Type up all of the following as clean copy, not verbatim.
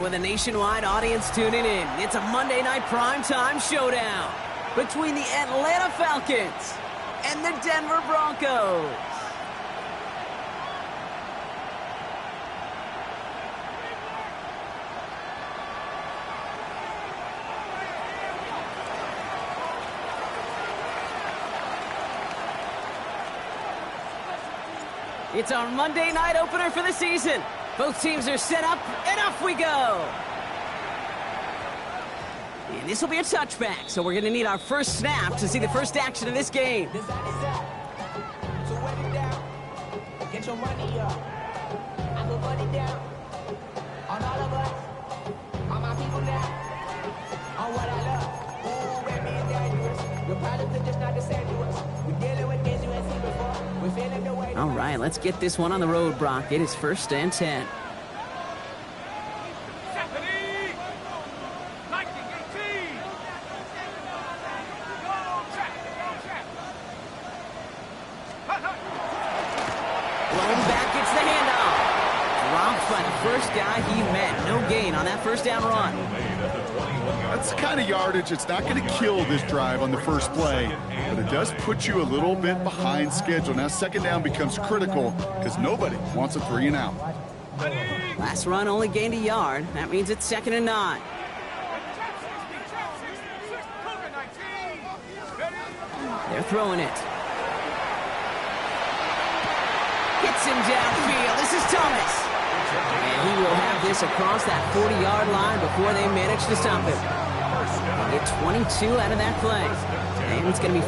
With a nationwide audience tuning in, it's a Monday night primetime showdown between the Atlanta Falcons and the Denver Broncos. It's our Monday night opener for the season. Both teams are set up, and off we go. And this will be a touchback, so we're going to need our first snap to see the first action of this game. Get your money up. I put money down on all of us, on my people now, on what I love. Ooh, baby, it's dangerous. Your problems are just not the same to us. We're dealing with things you ain't seen before. We're feeling the way. All right, let's get this one on the road, Brock. It is 1st and 10. First guy he met. No gain on that first down run. That's the kind of yardage it's not going to kill this drive on the first play, but it does put you a little bit behind schedule. Now second down becomes critical because nobody wants a 3 and out. Last run only gained a yard. That means it's 2nd and 9. They're throwing it. Hits him downfield. This is Thomas. And he will have this across that 40-yard line before they manage to stop him. They get 22 out of that play. And it's going to be...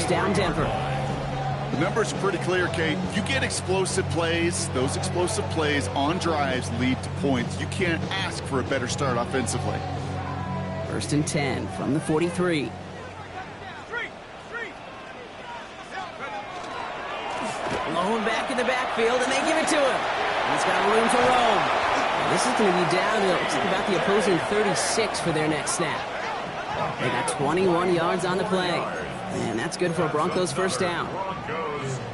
Down Denver. The numbers are pretty clear, Kate. You get explosive plays. Those explosive plays on drives lead to points. You can't ask for a better start offensively. 1st and 10 from the 43. Lone back in the backfield, and they give it to him. He's got room to roam. And this is going to be down to about the opposing 36 for their next snap. They got 21 yards on the play. And that's good for a Broncos first down.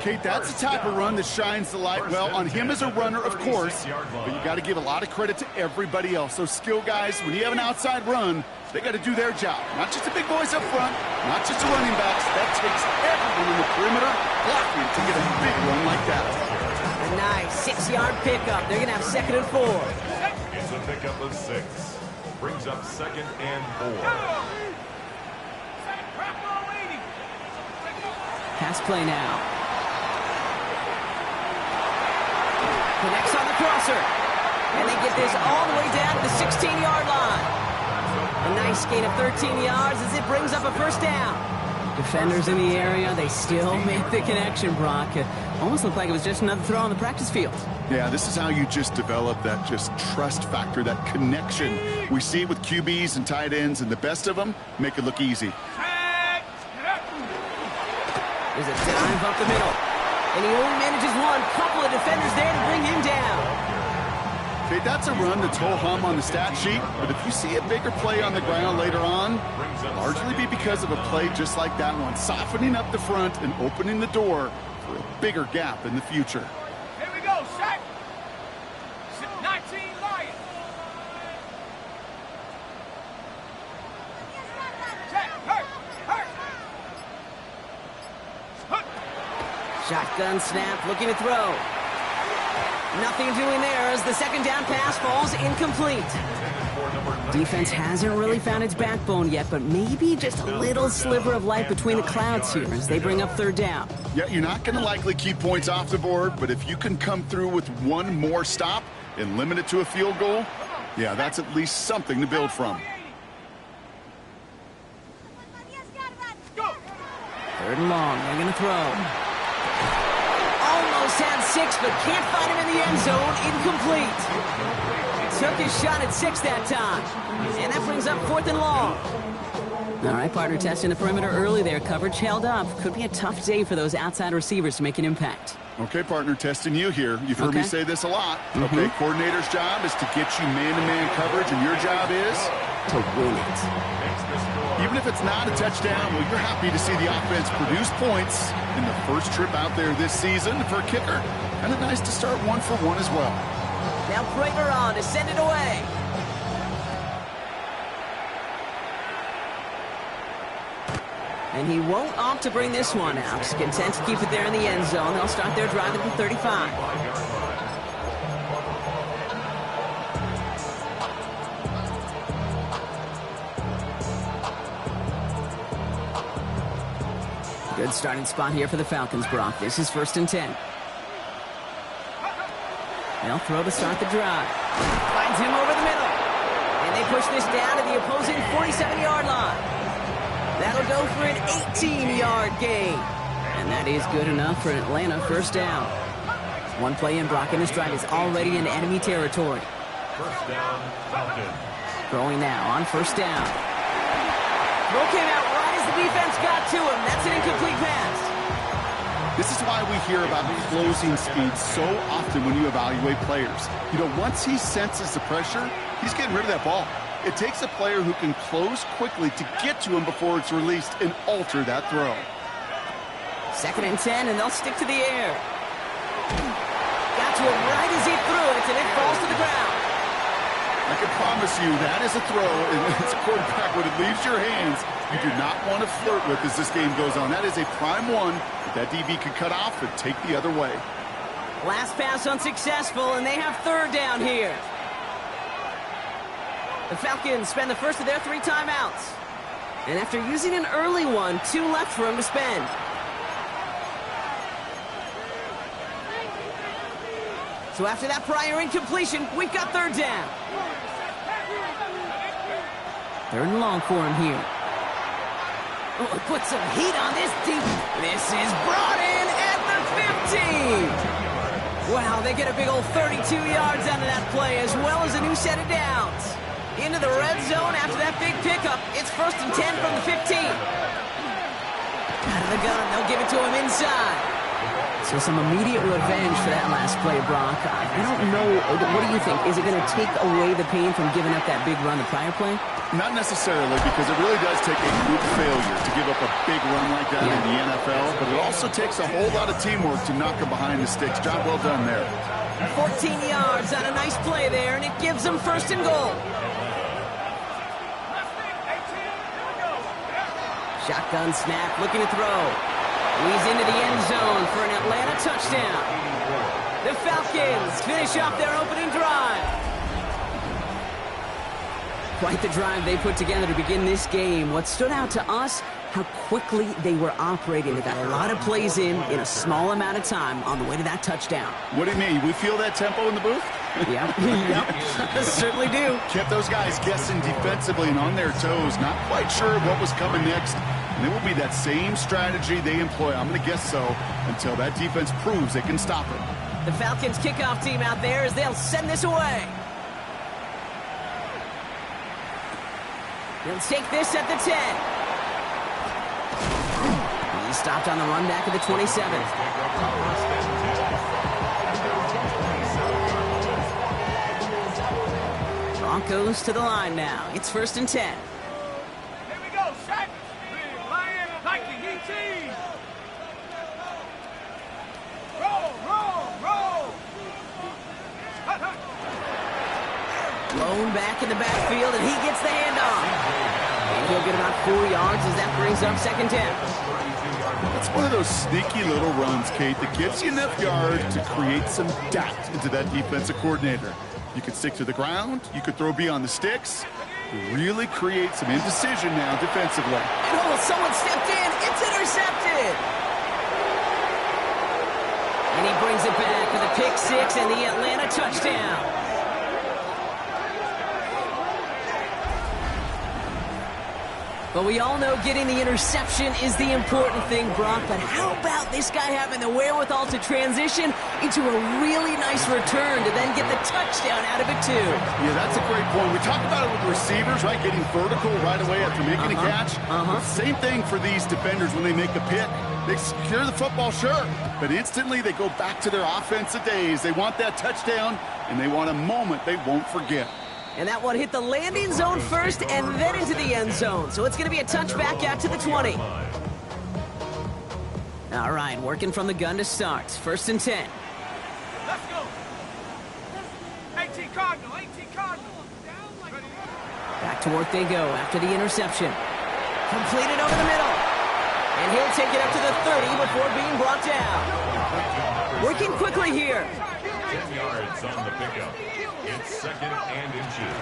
Kate, that's the type of run that shines the light well on him as a runner, of course, but you got to give a lot of credit to everybody else. Those skill guys, when you have an outside run, they got to do their job. Not just the big boys up front, not just the running backs. That takes everyone in the perimeter blocking to get a big run like that. A nice 6-yard pickup. They're going to have 2nd and 4. It's a pickup of 6. Brings up 2nd and 4. Pass play now. Connects on the crosser. And they get this all the way down to the 16-yard line. A nice gain of 13 yards as it brings up a first down. Defenders in the area, they still make the connection, Brock. It almost looked like it was just another throw on the practice field. Yeah, this is how you just develop that just trust factor, that connection. We see it with QBs and tight ends, and the best of them make it look easy. There's a dive up the middle. And he only manages one. Couple of defenders there to bring him down. Okay, that's a run that's ho-hum on the stat sheet, but if you see a bigger play on the ground later on, largely be because of a play just like that one, softening up the front and opening the door for a bigger gap in the future. Here we go, Shaq. Shotgun snap, looking to throw. Nothing doing there as the second down pass falls incomplete. Defense hasn't really found its backbone yet, but maybe just a little sliver of light between the clouds here as they bring up third down. Yeah, you're not going to likely keep points off the board, but if you can come through with one more stop and limit it to a field goal, yeah, that's at least something to build from. Third and long, they're going to throw. Almost had 6, but can't find him in the end zone. Incomplete. Took his shot at 6 that time. And that brings up 4th and long. All right, partner, testing the perimeter early there. Coverage held up. Could be a tough day for those outside receivers to make an impact. Okay, partner, testing you here. You've heard me say this a lot. Okay, coordinator's job is to get you man-to-man coverage, and your job is to win it. Even if it's not a touchdown, well, you're happy to see the offense produce points in the first trip out there this season for a kicker. Kind of nice to start 1 for 1 as well. Now Prager on to send it away. And he won't opt to bring this one out. He's content to keep it there in the end zone. They'll start their drive at the 35. Good starting spot here for the Falcons, Brock. This is 1st and 10. They'll throw to start the drive. Finds him over the middle. And they push this down to the opposing 47-yard line. That'll go for an 18-yard gain. And that is good enough for an Atlanta first down. One play in, Brock, and this drive is already in enemy territory. First down, Falcons. Throwing now on 1st down. Throw came out right as the defense got to him. That's an incomplete pass. This is why we hear about closing speed so often when you evaluate players. You know, once he senses the pressure, he's getting rid of that ball. It takes a player who can close quickly to get to him before it's released and alter that throw. 2nd and 10, and they'll stick to the air. Got to him right as he threw it, and it falls to the ground. I can promise you that is a throw, and as a quarterback, when it leaves your hands, you do not want to flirt with as this game goes on. That is a prime one that DB could cut off and take the other way. Last pass unsuccessful, and they have 3rd down here. The Falcons spend the first of their 3 timeouts. And after using an early one, 2 left for him to spend. So after that prior incompletion, we've got 3rd down. 3rd and long for him here. Oh, put some heat on this deep. This is brought in at the 15. Wow, they get a big old 32 yards out of that play, as well as a new set of downs. Into the red zone after that big pickup. It's 1st and 10 from the 15. Out of the gun, they'll give it to him inside. So some immediate revenge for that last play, Brock. I don't know. What do you think? Is it going to take away the pain from giving up that big run the prior play? Not necessarily, because it really does take a good failure to give up a big run like that in the NFL, but it also takes a whole lot of teamwork to knock him behind the sticks. Job well done there. 14 yards on a nice play there, and it gives them 1st and goal. Shotgun snap, looking to throw. He's into the end zone for an Atlanta touchdown. The Falcons finish off their opening drive. Quite the drive they put together to begin this game. What stood out to us, how quickly they were operating. They got a lot of plays in a small amount of time on the way to that touchdown. What do you mean? We feel that tempo in the booth? Yep. Certainly do. Kept those guys guessing defensively and on their toes, not quite sure what was coming next. And it will be that same strategy they employ, I'm going to guess so, until that defense proves they can stop it. The Falcons kickoff team out there as they'll send this away. They'll take this at the 10. He stopped on the run back at the 27. Broncos to the line now. It's 1st and 10. Here we go, Shaq. Big Lion, Nike, ET. Roll. Blown back in the backfield, and he gets the handoff. And he'll get about 4 yards as that brings up second down. It's one of those sneaky little runs, Kate, that gives you enough yards to create some doubt into that defensive coordinator. You could stick to the ground, you could throw beyond the sticks, really create some indecision now defensively. And oh, someone stepped in. It's intercepted. And he brings it back with a pick six and the Atlanta touchdown. But we all know getting the interception is the important thing, Brock. But how about this guy having the wherewithal to transition into a really nice return to then get the touchdown out of it, too? Yeah, that's a great point. We talk about it with receivers, right? Getting vertical right away after making a catch. Same thing for these defenders when they make a pick. They secure the football, sure, but instantly they go back to their offensive days. They want that touchdown, and they want a moment they won't forget. And that one hit the landing zone first and then into the end zone. So it's going to be a touchback out to the 20. All right, working from the gun to start. First and 10. Let's go. 18 Cardinal, 18 Cardinal. Back to work they go after the interception. Completed over the middle. And he'll take it up to the 30 before being brought down. Working quickly here. 10 yards on the pickup. It's second and inches.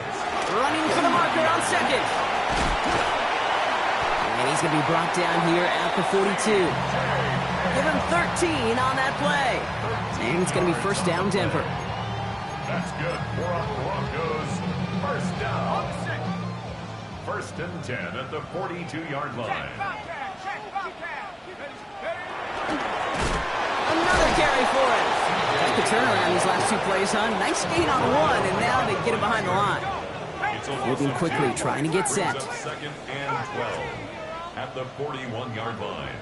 Running for the marker on second. And he's going to be brought down here at the 42. Give him 13 on that play. And it's going to be first down, Denver. That's good for our Broncos. First down. First and 10 at the 42-yard line. Another carry for it. The turnaround these last two plays, huh? Nice gain on one, and now they get him behind the line. Moving quickly, trying to get set. Second and 12 at the 41-yard line.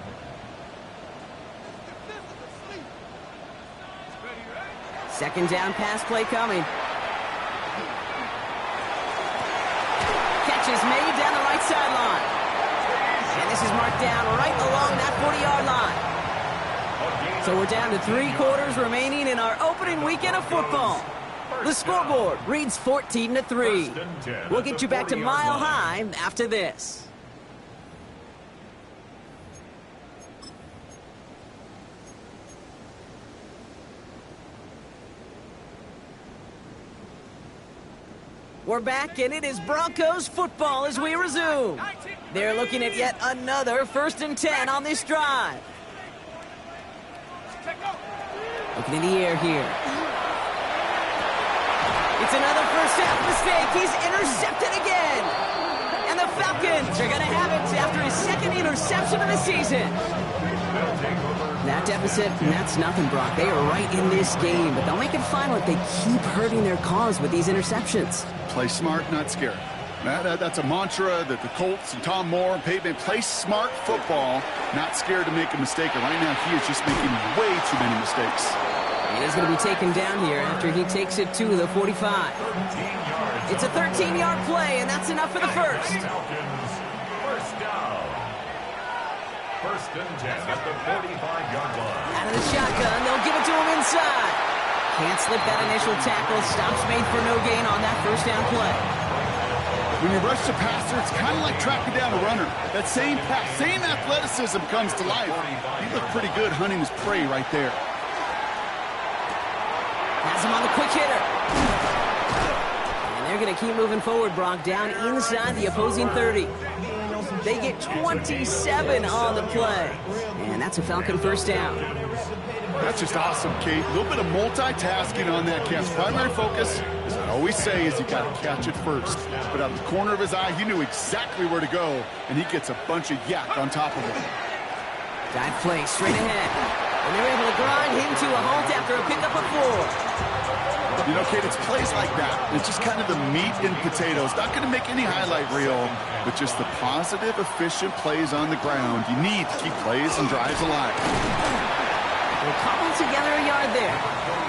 Second down pass play coming. Catch is made down the right sideline. And this is marked down right along that 40-yard line. So we're down to 3 quarters remaining in our opening weekend of football. The scoreboard reads 14-3. We'll get you back to Mile High after this. We're back, and it is Broncos football as we resume. They're looking at yet another first and 10 on this drive. Looking in the air here. It's another first half mistake. He's intercepted again. And the Falcons are going to have it after his second interception of the season. That deficit, that's nothing, Brock. They are right in this game, but they'll make it final if they keep hurting their cause with these interceptions. Play smart, not scared. That's a mantra that the Colts and Tom Moore and Peyton play smart football, not scared to make a mistake. And right now, he is just making way too many mistakes. And he's going to be taken down here after he takes it to the 45. It's a 13-yard play, and that's enough for the first. First down. First and 10 at the 45-yard line. Out of the shotgun, they'll give it to him inside. Can't slip that initial tackle. Stops made for no gain on that first down play. When you rush the passer, it's kind of like tracking down a runner. That same pass, same athleticism comes to life. He looked pretty good hunting his prey right there. Has him on the quick hitter. And they're going to keep moving forward, Brock, down inside the opposing 30. They get 27 on the play. And that's a Falcon first down. That's just awesome, Kate. A little bit of multitasking on that catch. Primary focus, as I always say, is you got to catch it first. But out of the corner of his eye, he knew exactly where to go, and he gets a bunch of yak on top of it. Dive play straight ahead. And they're able to grind him to a halt after a pickup of 4. You know, Kate, it's plays like that. It's just kind of the meat and potatoes. Not going to make any highlight reel, but just the positive, efficient plays on the ground. You need to keep plays and drives alive. We'll cobble together a yard there.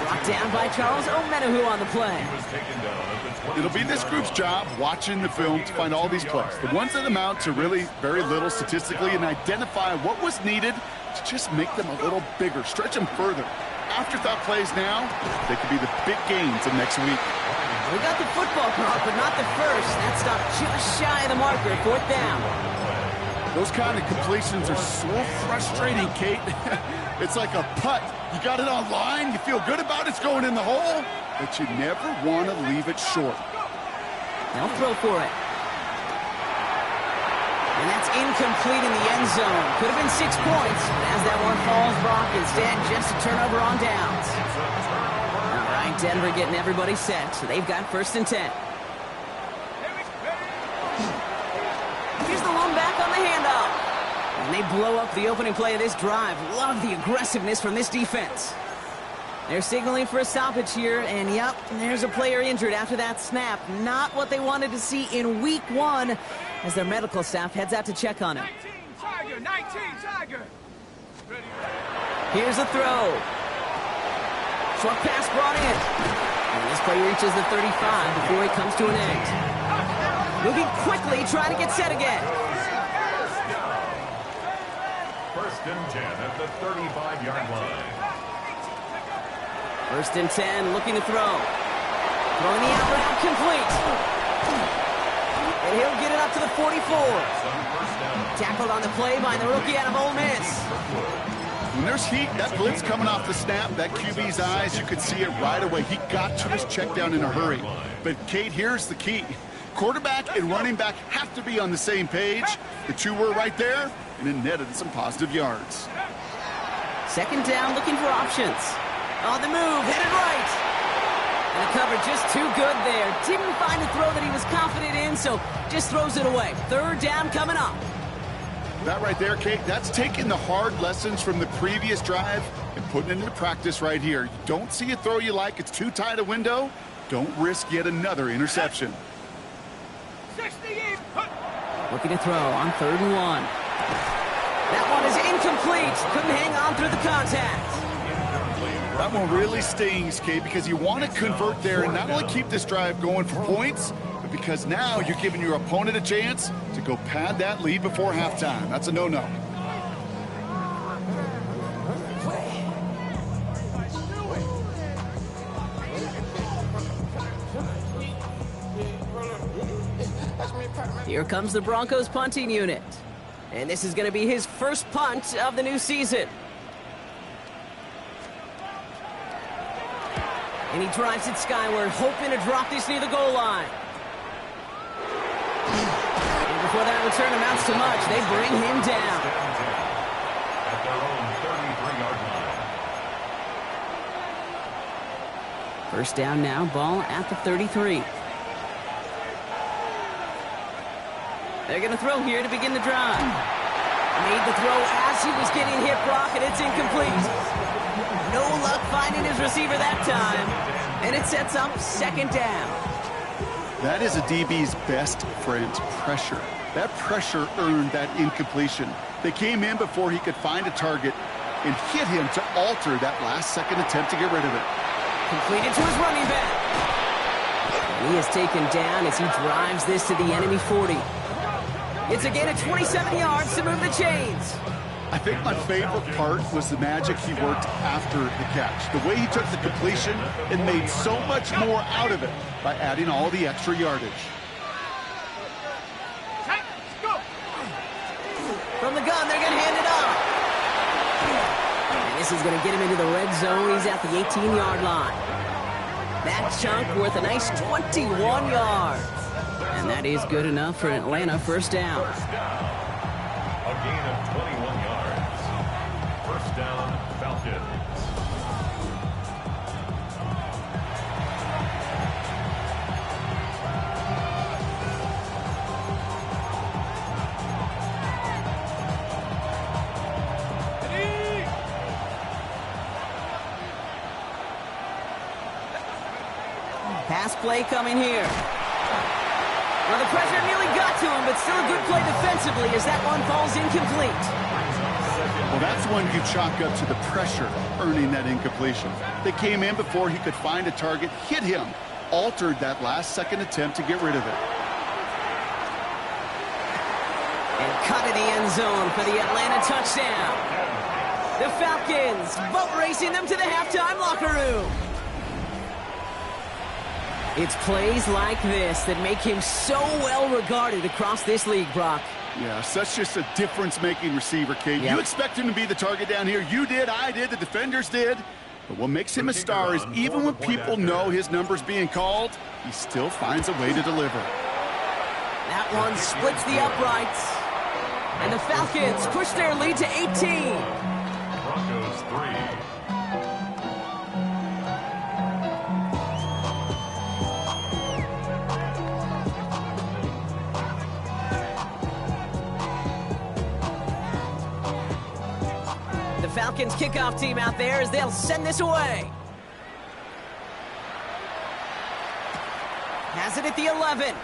Brought down by Charles Omenihu on the play. It'll be this group's job watching the film to find all these plays. The ones that amount to really very little statistically and identify what was needed to just make them a little bigger, stretch them further. afterthought plays now, they could be the big gains of next week. We got the football caught, but not the first. That stopped just shy of the marker, 4th down. Those kind of completions are so frustrating, Kate. It's like a putt. You got it on line, you feel good about it's going in the hole, but you never want to leave it short. They'll throw for it. And that's incomplete in the end zone. Could have been 6 points, but as that one falls, Brock, instead just a turnover on downs. All right, Denver getting everybody set, so they've got 1st and 10. Here's the lone back on the handoff. And they blow up the opening play of this drive. Love the aggressiveness from this defense. They're signaling for a stoppage here, and yep, there's a player injured after that snap. Not what they wanted to see in week 1 as their medical staff heads out to check on him. 19 Tiger. Here's a throw. Short pass brought in. And this play reaches the 35 before it comes to an end. Moving quickly, trying to get set again. 1st and 10 at the 35-yard line. 1st and 10, looking to throw. Throwing the out route complete. And he'll get it up to the 44. Tackled on the play by the rookie out of Ole Miss. When there's heat, that blitz coming off the snap, that QB's eyes, you could see it right away. He got to his check down in a hurry. But, Kate, here's the key. Quarterback and running back have to be on the same page. The two were right there, and it netted some positive yards. 2nd down, looking for options. On the move, headed right. And the cover just too good there. Didn't find a throw that he was confident in, so just throws it away. 3rd down coming up. That right there, Kate, that's taking the hard lessons from the previous drive and putting it into practice right here. You don't see a throw you like, it's too tight a window, don't risk yet another interception. 60 in. Looking to throw on 3rd and 1. That one is incomplete. Couldn't hang on through the contact. That one really stings, Kate, because you want to convert there and not only keep this drive going for points, but because now you're giving your opponent a chance to go pad that lead before halftime. That's a no-no. Here comes the Broncos punting unit. And this is going to be his first punt of the new season. And he drives it skyward, hoping to drop this near the goal line. And before that return amounts to much, they bring him down. At their own 33-yard line. 1st down now, ball at the 33. They're going to throw here to begin the drive. Made the throw as he was getting hit, Brock, and it's incomplete. No luck finding his receiver that time, and it sets up 2nd down. That is a DB's best friend, pressure. That pressure earned that incompletion. They came in before he could find a target and hit him to alter that last-second attempt to get rid of it. Completed to his running back. And he is taken down as he drives this to the enemy 40. It's again at 27 yards to move the chains. I think my favorite part was the magic he worked after the catch. The way he took the completion and made so much more out of it by adding all the extra yardage. From the gun, they're going to hand it off. And this is going to get him into the red zone. He's at the 18-yard line. That chunk worth a nice 21 yards. And that is good enough for Atlanta 1st down. A gain of 21 yards. 1st down, Falcons. Pass play coming here. Well, the pressure nearly got to him, but still a good play defensively as that one falls incomplete. Well, that's one you chalk up to the pressure earning that incompletion. They came in before he could find a target, hit him, altered that last-second attempt to get rid of it. And cut in the end zone for the Atlanta touchdown. The Falcons boat racing them to the halftime locker room. It's plays like this that make him so well regarded across this league, Brock. Yeah, such just a difference-making receiver, Kate. Yep. You expect him to be the target down here. You did, I did, the defenders did. But what makes him a star is even when people know his number's being called, he still finds a way to deliver. That one splits the uprights. And the Falcons push their lead to 18. Broncos 3. The Falcons kickoff team out there as they'll send this away. Has it at the 11.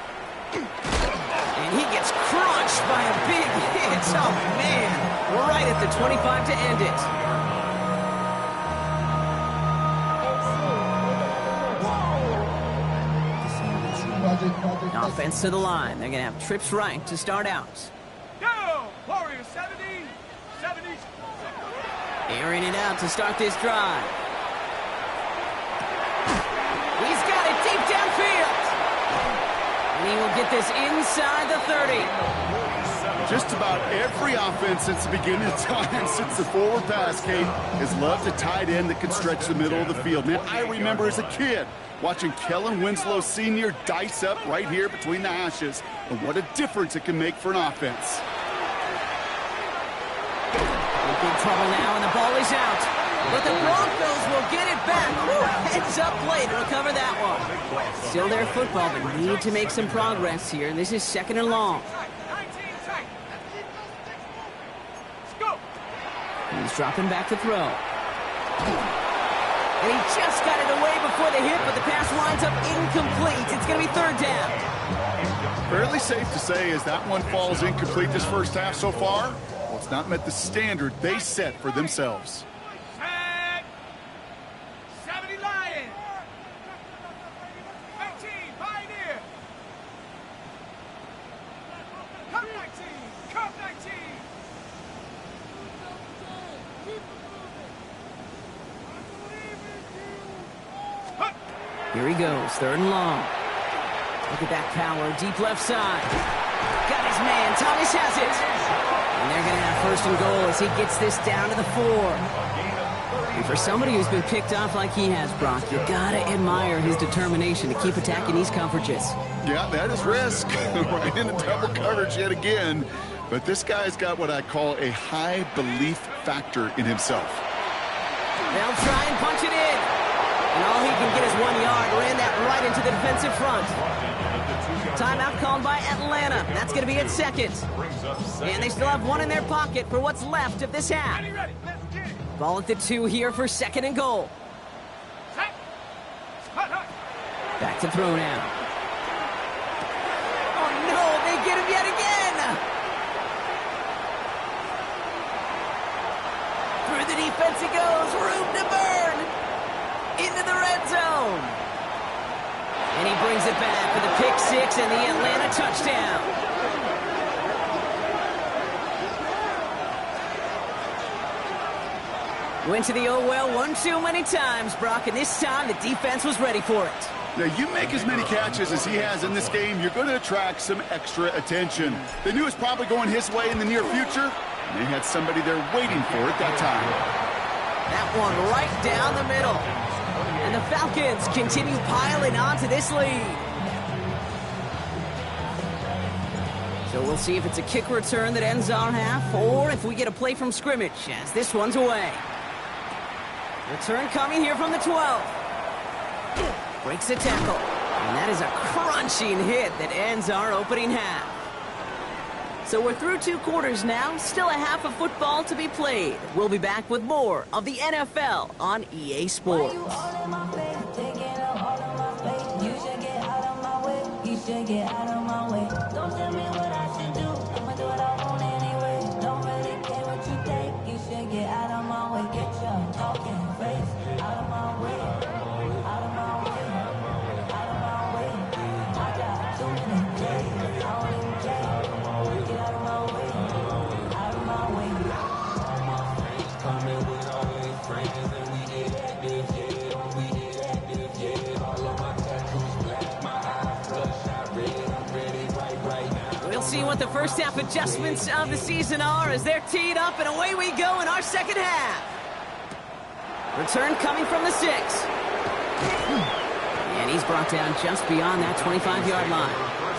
And he gets crunched by a big hit. Oh, man. Right at the 25 to end it. Offense to the line. They're going to have trips right to start out. Go! Warriors 70. Airing it out to start this drive. He's got it deep downfield. And he will get this inside the 30. Just about every offense since the beginning of time, since the forward pass, Kate, has loved a tight end that can stretch the middle of the field. Man, I remember as a kid watching Kellen Winslow Sr. dice up right here between the hashes. And what a difference it can make for an offense. Big trouble now, and the ball is out. But the Broncos will get it back. Heads up play to recover that one. Still their football, but need to make some progress here. This is second and long. 19 tight. Let's go. He's dropping back to throw. And he just got it away before the hit, but the pass winds up incomplete. It's going to be third down. Fairly safe to say as that one falls incomplete this first half so far. Well, it's not met the standard they set for themselves. Set. 70 Lions. 19 Pioneer. Come 19. Come 19. Here he goes, third and long. Look at that power, deep left side. Got his man, Thomas has it. And they're going to have first and goal as he gets this down to the 4. And for somebody who's been picked off like he has, Brock, you got to admire his determination to keep attacking these coverages. Yeah, that is risk. Right into double coverage yet again. But this guy's got what I call a high belief factor in himself. They'll try and punch it in. And all he can get is 1 yard. Ran that right into the defensive front. Timeout called by Atlanta. That's going to be at second. And they still have one in their pocket for what's left of this half. Ready, ready. Let's get it. Ball at the 2 here for second and goal. Set. Hut, hut. Back to throw now. Oh, no, they get him yet again. Through the defense he goes. Room to burn. Into the red zone. And he brings it back for the pick 6 and the Atlanta touchdown. Went to the oh well one too many times, Brock, and this time the defense was ready for it. Now, you make as many catches as he has in this game, you're going to attract some extra attention. They knew it was probably going his way in the near future, and they had somebody there waiting for it that time. That one right down the middle. And the Falcons continue piling on to this lead. So we'll see if it's a kick return that ends our half, or if we get a play from scrimmage as this one's away. Return coming here from the 12. Breaks the tackle. And that is a crunching hit that ends our opening half. So we're through 2 quarters now. Still a half of football to be played. We'll be back with more of the NFL on EA Sports. Get out of my way. Don't tell me what I should do. I'ma do what I want anyway. Don't really care what you think. You should get out of my way. Get your talking face out of my way. Out of my way. Out of my way. I got too many days. I don't even care. Get out of my way. Out of my way. see what the first half adjustments of the season are as they're teed up, and away we go in our second half. Return coming from the 6. And he's brought down just beyond that 25-yard line.